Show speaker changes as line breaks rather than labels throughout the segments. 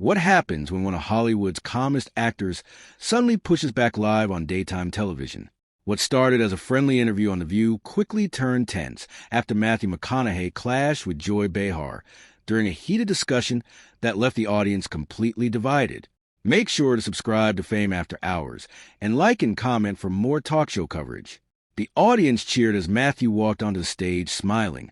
What happens when one of Hollywood's calmest actors suddenly pushes back live on daytime television? What started as a friendly interview on The View quickly turned tense after Matthew McConaughey clashed with Joy Behar during a heated discussion that left the audience completely divided. Make sure to subscribe to Fame After Hours and like and comment for more talk show coverage. The audience cheered as Matthew walked onto the stage smiling,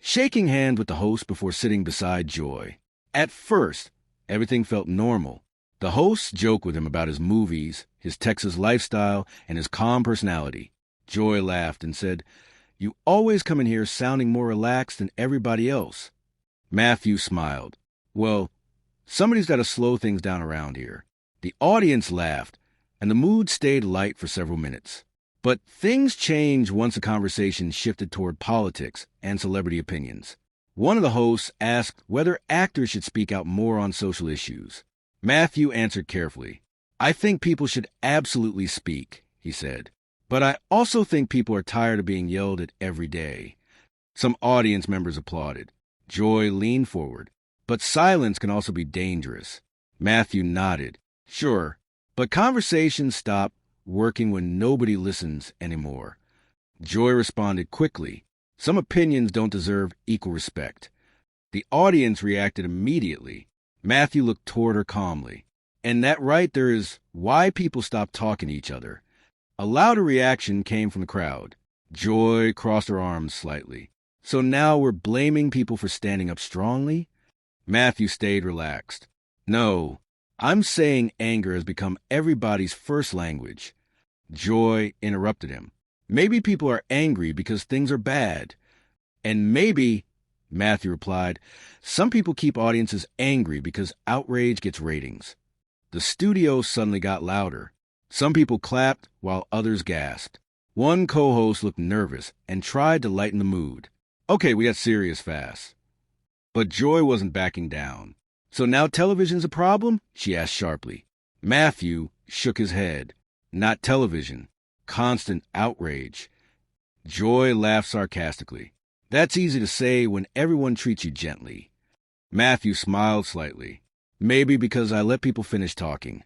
shaking hands with the host before sitting beside Joy. At first, everything felt normal. The host joked with him about his movies, his Texas lifestyle, and his calm personality. Joy laughed and said, "You always come in here sounding more relaxed than everybody else." Matthew smiled. "Well, somebody's got to slow things down around here." The audience laughed, and the mood stayed light for several minutes. But things changed once the conversation shifted toward politics and celebrity opinions. One of the hosts asked whether actors should speak out more on social issues. Matthew answered carefully. "I think people should absolutely speak," he said. "But I also think people are tired of being yelled at every day." Some audience members applauded. Joy leaned forward. "But silence can also be dangerous." Matthew nodded. "Sure, but conversations stop working when nobody listens anymore." Joy responded quickly. "Some opinions don't deserve equal respect." The audience reacted immediately. Matthew looked toward her calmly. "And that right there is why people stop talking to each other." A louder reaction came from the crowd. Joy crossed her arms slightly. "So now we're blaming people for standing up strongly?" Matthew stayed relaxed. "No, I'm saying anger has become everybody's first language." Joy interrupted him. "Maybe people are angry because things are bad." "And maybe," Matthew replied, "some people keep audiences angry because outrage gets ratings." The studio suddenly got louder. Some people clapped while others gasped. One co-host looked nervous and tried to lighten the mood. "Okay, we got serious fast." But Joy wasn't backing down. "So now television's a problem?" she asked sharply. Matthew shook his head. "Not television. Constant outrage." Joy laughed sarcastically. "That's easy to say when everyone treats you gently." Matthew smiled slightly. "Maybe because I let people finish talking."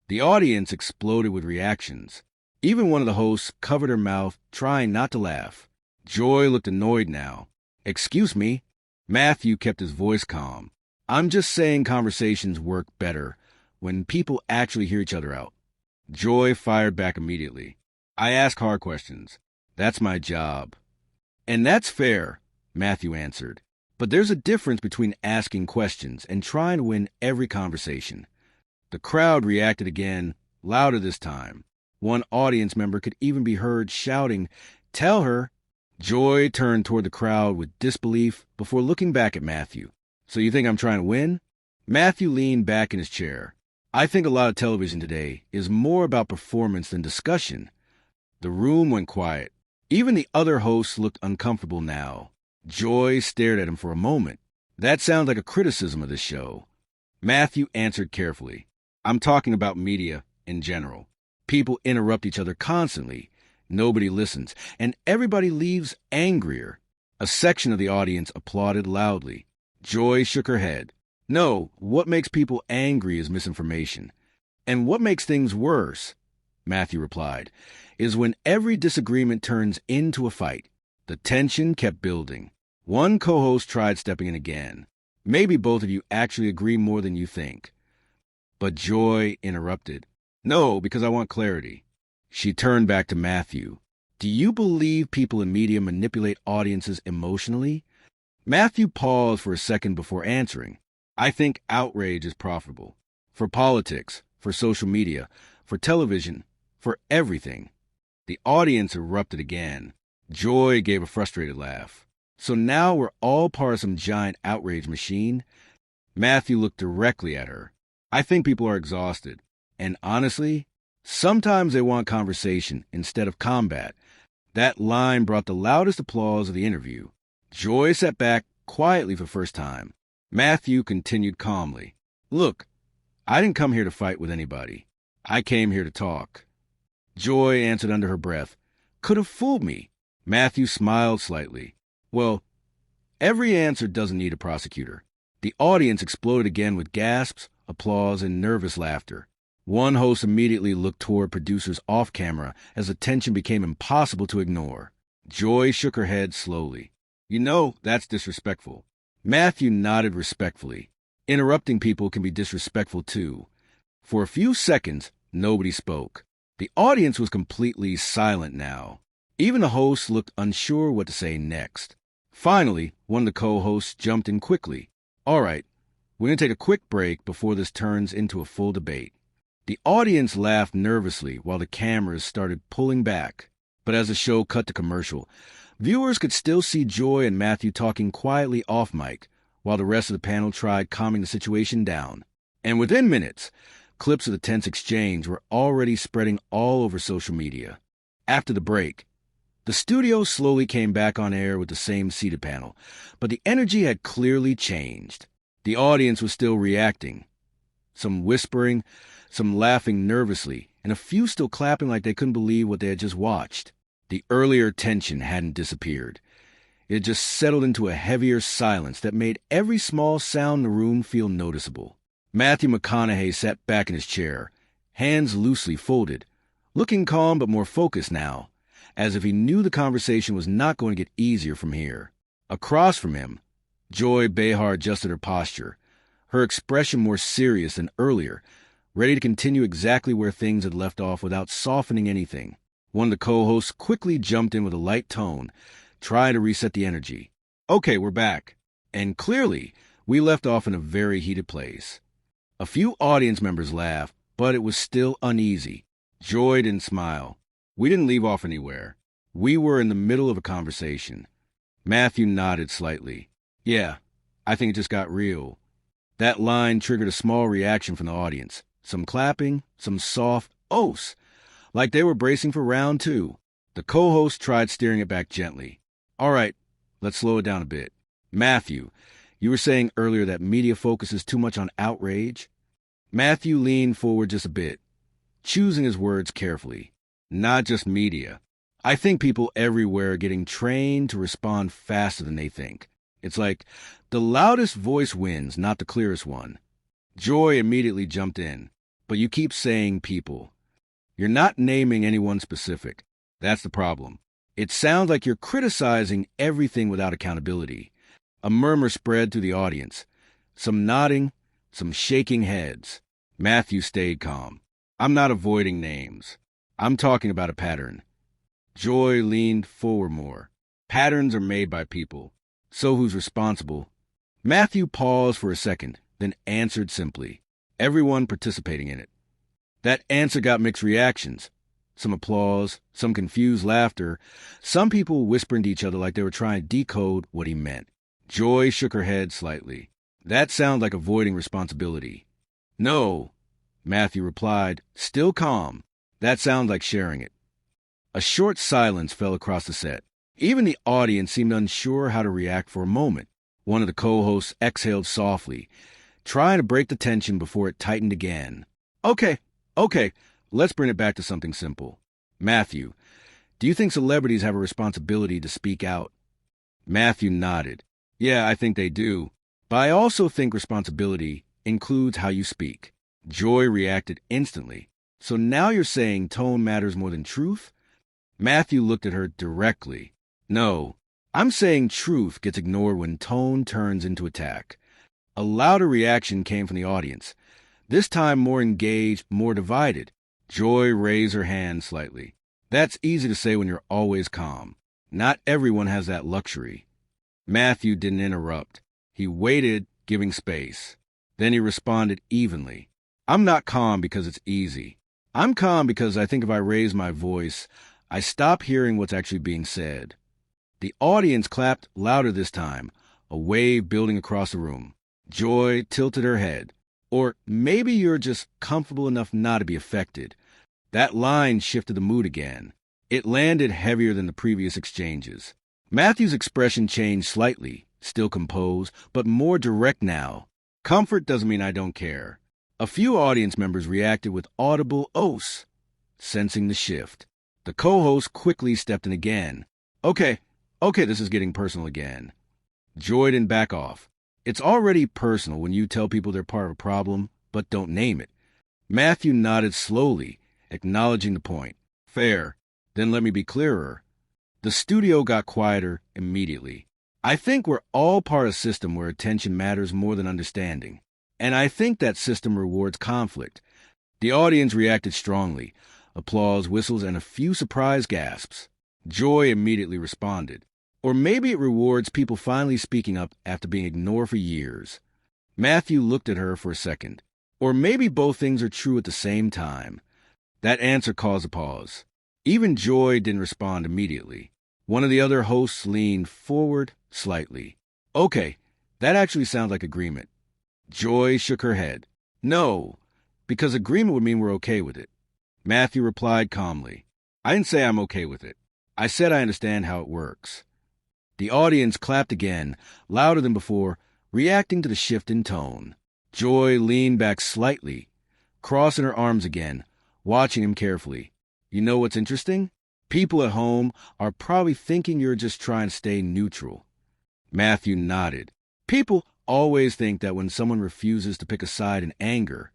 The audience exploded with reactions. Even one of the hosts covered her mouth, trying not to laugh. Joy looked annoyed now. "Excuse me." Matthew kept his voice calm. "I'm just saying conversations work better when people actually hear each other out." Joy fired back immediately. "I ask hard questions. That's my job." "And that's fair," Matthew answered. "But there's a difference between asking questions and trying to win every conversation." The crowd reacted again, louder this time. One audience member could even be heard shouting, "Tell her." Joy turned toward the crowd with disbelief before looking back at Matthew. "So you think I'm trying to win?" Matthew leaned back in his chair. "I think a lot of television today is more about performance than discussion." The room went quiet. Even the other hosts looked uncomfortable now. Joy stared at him for a moment. "That sounds like a criticism of this show." Matthew answered carefully. "I'm talking about media in general. People interrupt each other constantly. Nobody listens, and everybody leaves angrier." A section of the audience applauded loudly. Joy shook her head. "No, what makes people angry is misinformation. And what makes things worse," Matthew replied, "is when every disagreement turns into a fight." The tension kept building. One co-host tried stepping in again. "Maybe both of you actually agree more than you think." But Joy interrupted. "No, because I want clarity." She turned back to Matthew. "Do you believe people in media manipulate audiences emotionally?" Matthew paused for a second before answering. "I think outrage is profitable. For politics, for social media, for television, for everything." The audience erupted again. Joy gave a frustrated laugh. "So now we're all part of some giant outrage machine?" Matthew looked directly at her. "I think people are exhausted. And honestly, sometimes they want conversation instead of combat." That line brought the loudest applause of the interview. Joy sat back quietly for the first time. Matthew continued calmly. "Look, I didn't come here to fight with anybody. I came here to talk." Joy answered under her breath, "Could have fooled me." Matthew smiled slightly. "Well, every answer doesn't need a prosecutor." The audience exploded again with gasps, applause, and nervous laughter. One host immediately looked toward producers off camera as the tension became impossible to ignore. Joy shook her head slowly. You know, that's disrespectful. Matthew nodded respectfully. Interrupting people can be disrespectful too. For a few seconds, nobody spoke. The audience was completely silent now. Even the host looked unsure what to say next. Finally, one of the co-hosts jumped in quickly. All right, we're going to take a quick break before this turns into a full debate. The audience laughed nervously while the cameras started pulling back. But as the show cut to commercial, viewers could still see Joy and Matthew talking quietly off mic, while the rest of the panel tried calming the situation down. And within minutes, clips of the tense exchange were already spreading all over social media. After the break, the studio slowly came back on air with the same seated panel, but the energy had clearly changed. The audience was still reacting. Some whispering, some laughing nervously, and a few still clapping like they couldn't believe what they had just watched. The earlier tension hadn't disappeared. It just settled into a heavier silence that made every small sound in the room feel noticeable. Matthew McConaughey sat back in his chair, hands loosely folded, looking calm but more focused now, as if he knew the conversation was not going to get easier from here. Across from him, Joy Behar adjusted her posture, her expression more serious than earlier, ready to continue exactly where things had left off without softening anything. One of the co-hosts quickly jumped in with a light tone, trying to reset the energy. Okay, we're back. And clearly, we left off in a very heated place. A few audience members laughed, but it was still uneasy. Joy didn't smile. We didn't leave off anywhere. We were in the middle of a conversation. Matthew nodded slightly. Yeah, I think it just got real. That line triggered a small reaction from the audience. Some clapping, some soft oaths, like they were bracing for round two. The co-host tried steering it back gently. All right, let's slow it down a bit. Matthew, you were saying earlier that media focuses too much on outrage? Matthew leaned forward just a bit, choosing his words carefully. Not just media. I think people everywhere are getting trained to respond faster than they think. It's like the loudest voice wins, not the clearest one. Joy immediately jumped in. But you keep saying people. You're not naming anyone specific. That's the problem. It sounds like you're criticizing everything without accountability. A murmur spread through the audience. Some nodding, some shaking heads. Matthew stayed calm. I'm not avoiding names. I'm talking about a pattern. Joy leaned forward more. Patterns are made by people. So who's responsible? Matthew paused for a second, then answered simply. Everyone participating in it. That answer got mixed reactions. Some applause, some confused laughter, some people whispering to each other like they were trying to decode what he meant. Joy shook her head slightly. That sounds like avoiding responsibility. No, Matthew replied, still calm. That sounds like sharing it. A short silence fell across the set. Even the audience seemed unsure how to react for a moment. One of the co-hosts exhaled softly, trying to break the tension before it tightened again. Okay, let's bring it back to something simple. Matthew, do you think celebrities have a responsibility to speak out? Matthew nodded. Yeah, I think they do. But I also think responsibility includes how you speak. Joy reacted instantly. So now you're saying tone matters more than truth? Matthew looked at her directly. No, I'm saying truth gets ignored when tone turns into attack. A louder reaction came from the audience, this time more engaged, more divided. Joy raised her hand slightly. That's easy to say when you're always calm. Not everyone has that luxury. Matthew didn't interrupt. He waited, giving space. Then he responded evenly. I'm not calm because it's easy. I'm calm because I think if I raise my voice, I stop hearing what's actually being said. The audience clapped louder this time, a wave building across the room. Joy tilted her head. Or maybe you're just comfortable enough not to be affected. That line shifted the mood again. It landed heavier than the previous exchanges. Matthew's expression changed slightly, still composed, but more direct now. Comfort doesn't mean I don't care. A few audience members reacted with audible oaths, sensing the shift. The co-host quickly stepped in again. Okay, this is getting personal again. Joy didn't back off. It's already personal when you tell people they're part of a problem, but don't name it. Matthew nodded slowly, acknowledging the point. Fair. Then let me be clearer. The studio got quieter immediately. I think we're all part of a system where attention matters more than understanding. And I think that system rewards conflict. The audience reacted strongly. Applause, whistles, and a few surprised gasps. Joy immediately responded. Or maybe it rewards people finally speaking up after being ignored for years. Matthew looked at her for a second. Or maybe both things are true at the same time. That answer caused a pause. Even Joy didn't respond immediately. One of the other hosts leaned forward slightly. Okay, that actually sounds like agreement. Joy shook her head. No, because agreement would mean we're okay with it. Matthew replied calmly. I didn't say I'm okay with it. I said I understand how it works. The audience clapped again, louder than before, reacting to the shift in tone. Joy leaned back slightly, crossing her arms again, watching him carefully. You know what's interesting? People at home are probably thinking you're just trying to stay neutral. Matthew nodded. People always think that when someone refuses to pick a side in anger,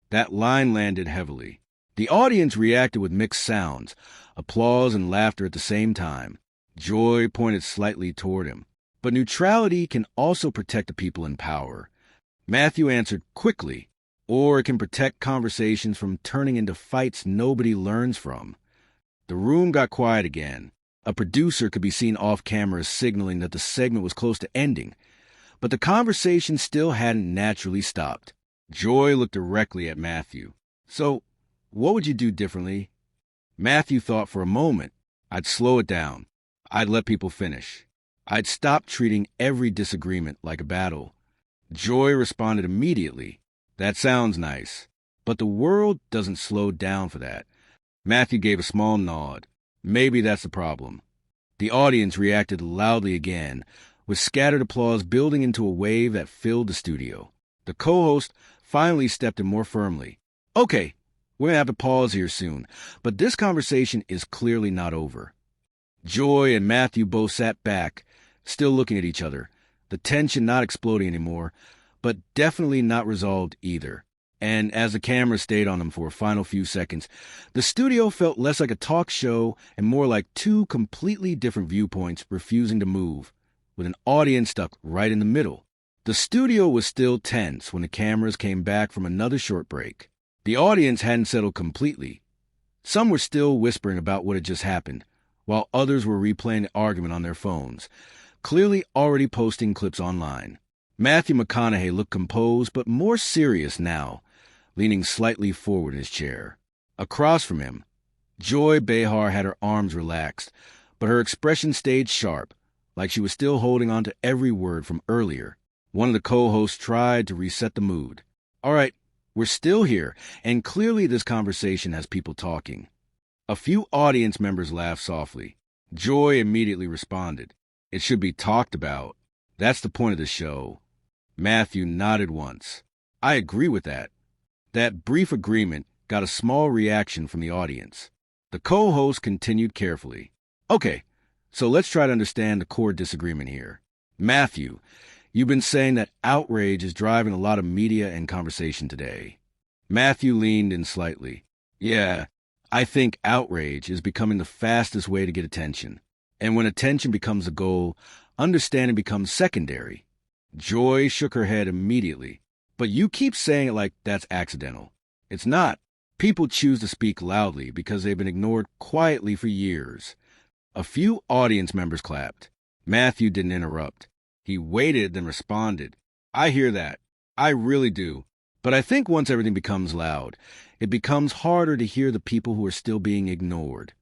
that line landed heavily. The audience reacted with mixed sounds, applause and laughter at the same time. Joy pointed slightly toward him. But neutrality can also protect the people in power. Matthew answered quickly, or it can protect conversations from turning into fights nobody learns from. The room got quiet again. A producer could be seen off camera signaling that the segment was close to ending, but the conversation still hadn't naturally stopped. Joy looked directly at Matthew. So, what would you do differently? Matthew thought for a moment. I'd slow it down. I'd let people finish. I'd stop treating every disagreement like a battle. Joy responded immediately. That sounds nice, but the world doesn't slow down for that. Matthew gave a small nod. Maybe that's the problem. The audience reacted loudly again, with scattered applause building into a wave that filled the studio. The co-host finally stepped in more firmly. Okay, we're going to have to pause here soon, but this conversation is clearly not over. Joy and Matthew both sat back, still looking at each other, the tension not exploding anymore, but definitely not resolved either. And as the camera stayed on them for a final few seconds, the studio felt less like a talk show and more like two completely different viewpoints refusing to move, with an audience stuck right in the middle. The studio was still tense when the cameras came back from another short break. The audience hadn't settled completely. Some were still whispering about what had just happened, while others were replaying the argument on their phones, clearly already posting clips online. Matthew McConaughey looked composed but more serious now, leaning slightly forward in his chair. Across from him, Joy Behar had her arms relaxed, but her expression stayed sharp, like she was still holding on to every word from earlier. One of the co-hosts tried to reset the mood. All right, we're still here, and clearly this conversation has people talking. A few audience members laughed softly. Joy immediately responded. It should be talked about. That's the point of the show. Matthew nodded once. I agree with that. That brief agreement got a small reaction from the audience. The co-host continued carefully. Okay, so let's try to understand the core disagreement here. Matthew, you've been saying that outrage is driving a lot of media and conversation today. Matthew leaned in slightly. Yeah, I think outrage is becoming the fastest way to get attention. And when attention becomes a goal, understanding becomes secondary. Joy shook her head immediately. But you keep saying it like that's accidental. It's not. People choose to speak loudly because they've been ignored quietly for years. A few audience members clapped. Matthew didn't interrupt. He waited, then responded. I hear that. I really do. But I think once everything becomes loud, it becomes harder to hear the people who are still being ignored.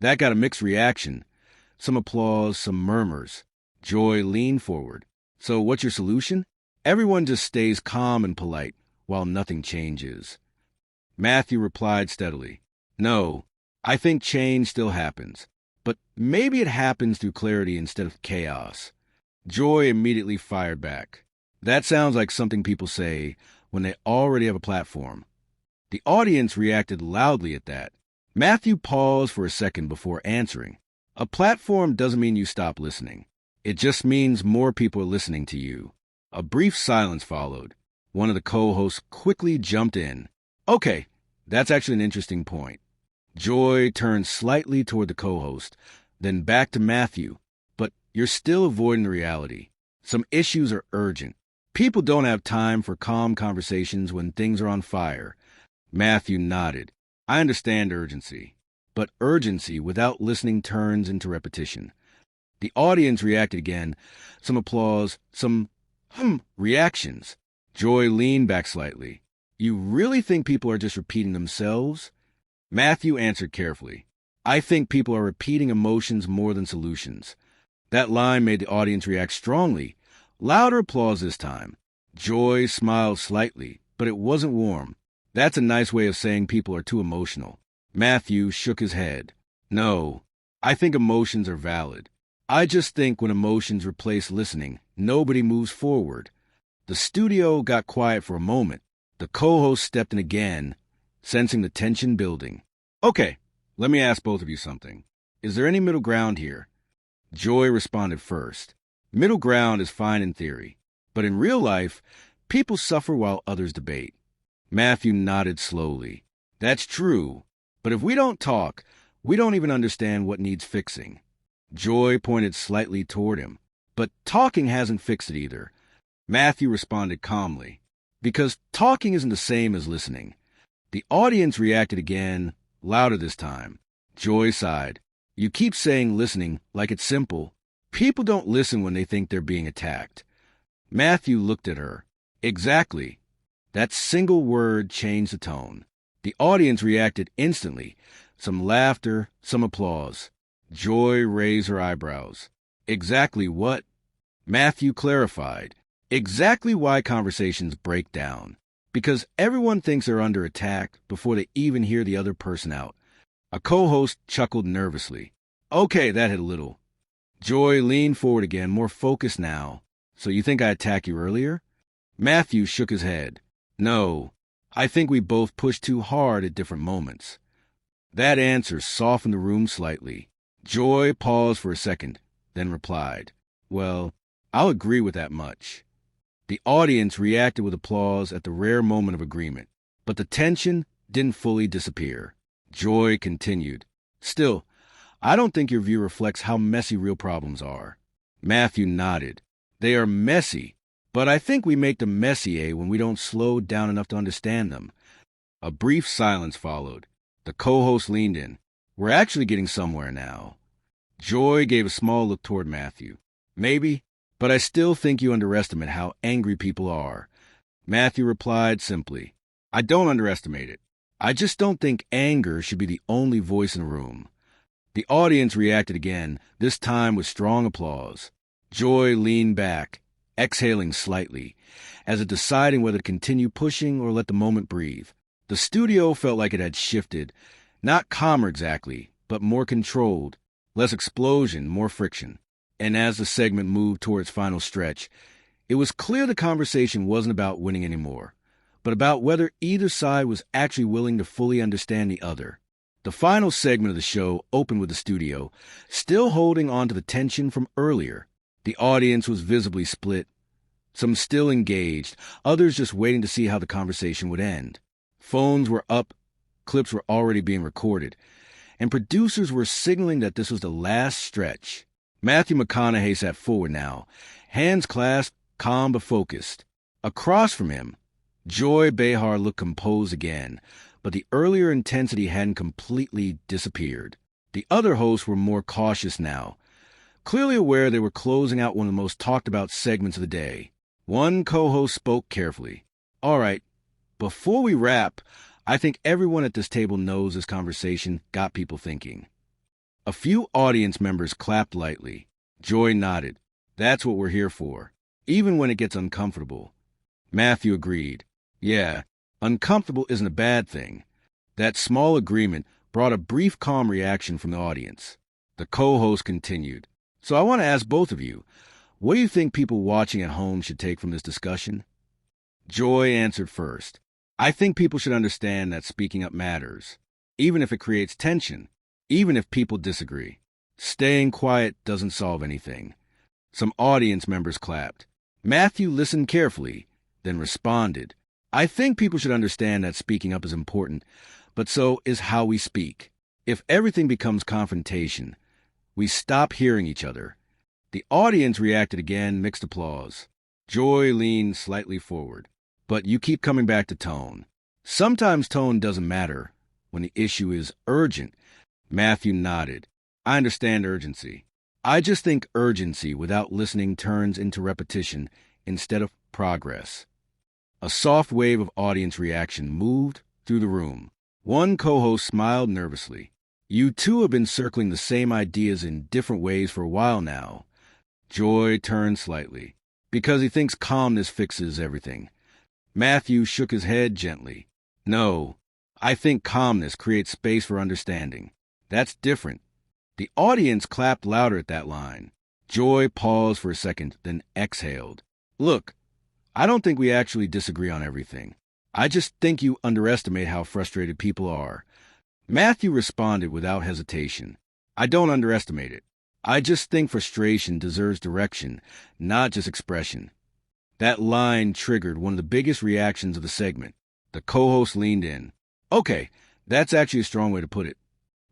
That got a mixed reaction. Some applause, some murmurs. Joy leaned forward. So what's your solution? Everyone just stays calm and polite while nothing changes. Matthew replied steadily. No, I think change still happens. But maybe it happens through clarity instead of chaos. Joy immediately fired back. That sounds like something people say when they already have a platform. The audience reacted loudly at that. Matthew paused for a second before answering. A platform doesn't mean you stop listening. It just means more people are listening to you. A brief silence followed. One of the co-hosts quickly jumped in. Okay, that's actually an interesting point. Joy turned slightly toward the co-host, then back to Matthew. But you're still avoiding the reality. Some issues are urgent. People don't have time for calm conversations when things are on fire. Matthew nodded. I understand urgency. But urgency without listening turns into repetition. The audience reacted again. Some applause, some reactions. Joy leaned back slightly. You really think people are just repeating themselves? Matthew answered carefully. I think people are repeating emotions more than solutions. That line made the audience react strongly. Louder applause this time. Joy smiled slightly, but it wasn't warm. That's a nice way of saying people are too emotional. Matthew shook his head. No, I think emotions are valid. I just think when emotions replace listening, nobody moves forward. The studio got quiet for a moment. The co-host stepped in again, sensing the tension building. Okay, let me ask both of you something. Is there any middle ground here? Joy responded first. Middle ground is fine in theory, but in real life, people suffer while others debate. Matthew nodded slowly. That's true, but if we don't talk, we don't even understand what needs fixing. Joy pointed slightly toward him. But talking hasn't fixed it either. Matthew responded calmly. Because talking isn't the same as listening. The audience reacted again, louder this time. Joy sighed. You keep saying listening like it's simple. People don't listen when they think they're being attacked. Matthew looked at her. Exactly. That single word changed the tone. The audience reacted instantly. Some laughter, some applause. Joy raised her eyebrows. Exactly what? Matthew clarified. Exactly why conversations break down. Because everyone thinks they're under attack before they even hear the other person out. A co-host chuckled nervously. Okay, that hit a little. Joy leaned forward again, more focused now. So you think I attacked you earlier? Matthew shook his head. No, I think we both pushed too hard at different moments. That answer softened the room slightly. Joy paused for a second, then replied, Well, I'll agree with that much. The audience reacted with applause at the rare moment of agreement, but the tension didn't fully disappear. Joy continued, Still, I don't think your view reflects how messy real problems are. Matthew nodded. They are messy, but I think we make them messier when we don't slow down enough to understand them. A brief silence followed. The co-host leaned in. We're actually getting somewhere now. Joy gave a small look toward Matthew. Maybe, but I still think you underestimate how angry people are. Matthew replied simply, I don't underestimate it. I just don't think anger should be the only voice in the room. The audience reacted again, this time with strong applause. Joy leaned back, exhaling slightly, as if deciding whether to continue pushing or let the moment breathe. The studio felt like it had shifted, not calmer exactly, but more controlled, less explosion, more friction. And as the segment moved toward its final stretch, it was clear the conversation wasn't about winning anymore, but about whether either side was actually willing to fully understand the other. The final segment of the show opened with the studio, still holding on to the tension from earlier. The audience was visibly split, some still engaged, others just waiting to see how the conversation would end. Phones were up, clips were already being recorded, and producers were signaling that this was the last stretch. Matthew McConaughey sat forward now, hands clasped, calm but focused. Across from him, Joy Behar looked composed again, but the earlier intensity hadn't completely disappeared. The other hosts were more cautious now, clearly aware they were closing out one of the most talked-about segments of the day. One co-host spoke carefully. All right, before we wrap, I think everyone at this table knows this conversation got people thinking. A few audience members clapped lightly. Joy nodded. That's what we're here for, even when it gets uncomfortable. Matthew agreed. Yeah, uncomfortable isn't a bad thing. That small agreement brought a brief calm reaction from the audience. The co-host continued. So I want to ask both of you, what do you think people watching at home should take from this discussion? Joy answered first. I think people should understand that speaking up matters, even if it creates tension, even if people disagree. Staying quiet doesn't solve anything. Some audience members clapped. Matthew listened carefully, then responded, "I think people should understand that speaking up is important, but so is how we speak. If everything becomes confrontation, we stop hearing each other." The audience reacted again, mixed applause. Joy leaned slightly forward. "But you keep coming back to tone. Sometimes tone doesn't matter when the issue is urgent." Matthew nodded. "I understand urgency. I just think urgency without listening turns into repetition instead of progress." A soft wave of audience reaction moved through the room. One co-host smiled nervously. "You two have been circling the same ideas in different ways for a while now." Joy turned slightly. "Because he thinks calmness fixes everything." Matthew shook his head gently. "No, I think calmness creates space for understanding. That's different." The audience clapped louder at that line. Joy paused for a second, then exhaled. "Look, I don't think we actually disagree on everything. I just think you underestimate how frustrated people are." Matthew responded without hesitation. "I don't underestimate it. I just think frustration deserves direction, not just expression." That line triggered one of the biggest reactions of the segment. The co-host leaned in. "Okay, that's actually a strong way to put it."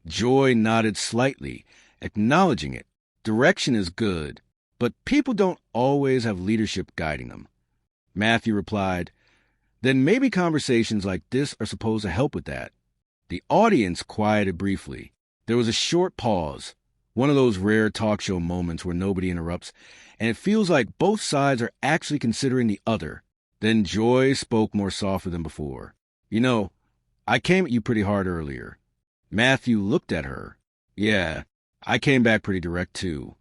Joy nodded slightly, acknowledging it. Direction is good, but people don't always have leadership guiding them. Matthew replied, "Then maybe conversations like this are supposed to help with that." The audience quieted briefly. There was a short pause, one of those rare talk show moments where nobody interrupts, and it feels like both sides are actually considering the other. Then Joy spoke more softly than before. "You know, I came at you pretty hard earlier." Matthew looked at her. "Yeah, I came back pretty direct too."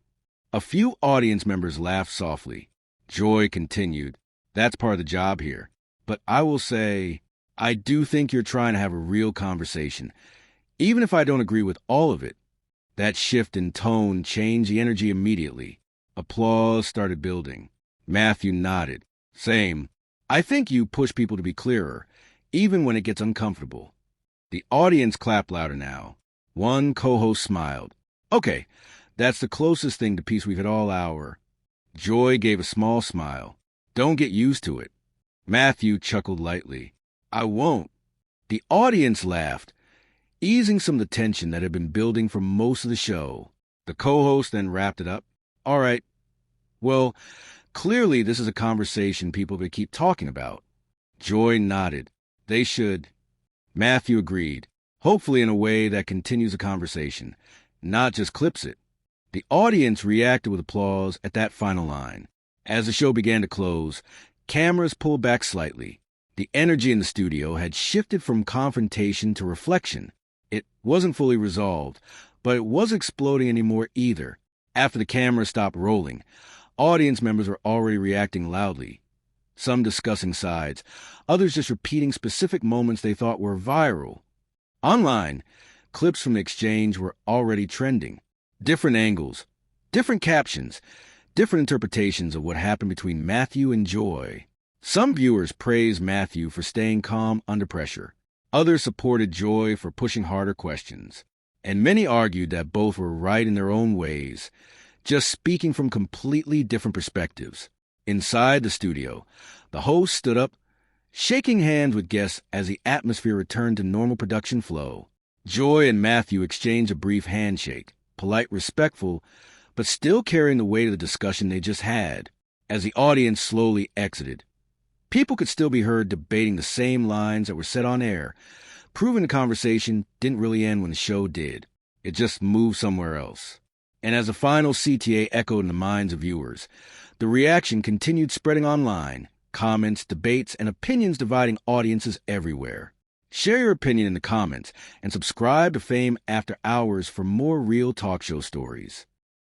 A few audience members laughed softly. Joy continued, "That's part of the job here. But I will say, I do think you're trying to have a real conversation, even if I don't agree with all of it." That shift in tone changed the energy immediately. Applause started building. Matthew nodded. "Same. I think you push people to be clearer, even when it gets uncomfortable." The audience clapped louder now. One co-host smiled. "Okay, that's the closest thing to peace we've had all hour." Joy gave a small smile. "Don't get used to it." Matthew chuckled lightly. "I won't." The audience laughed, easing some of the tension that had been building for most of the show. The co-host then wrapped it up. "All right. Well, clearly this is a conversation people will keep talking about." Joy nodded. "They should." Matthew agreed, hopefully in a way that continues the conversation, not just clips it. The audience reacted with applause at that final line. As the show began to close, cameras pulled back slightly. The energy in the studio had shifted from confrontation to reflection. It wasn't fully resolved, but it wasn't exploding anymore either. After the camera stopped rolling, audience members were already reacting loudly. Some discussing sides, others just repeating specific moments they thought were viral. Online, clips from the exchange were already trending. Different angles, different captions, different interpretations of what happened between Matthew and Joy. Some viewers praised Matthew for staying calm under pressure. Others supported Joy for pushing harder questions. And many argued that both were right in their own ways, just speaking from completely different perspectives. Inside the studio, the host stood up, shaking hands with guests as the atmosphere returned to normal production flow. Joy and Matthew exchanged a brief handshake, polite, respectful, but still carrying the weight of the discussion they just had. As the audience slowly exited, people could still be heard debating the same lines that were said on air, proving the conversation didn't really end when the show did. It just moved somewhere else. And as the final CTA echoed in the minds of viewers, the reaction continued spreading online, comments, debates, and opinions dividing audiences everywhere. Share your opinion in the comments and subscribe to Fame After Hours for more real talk show stories.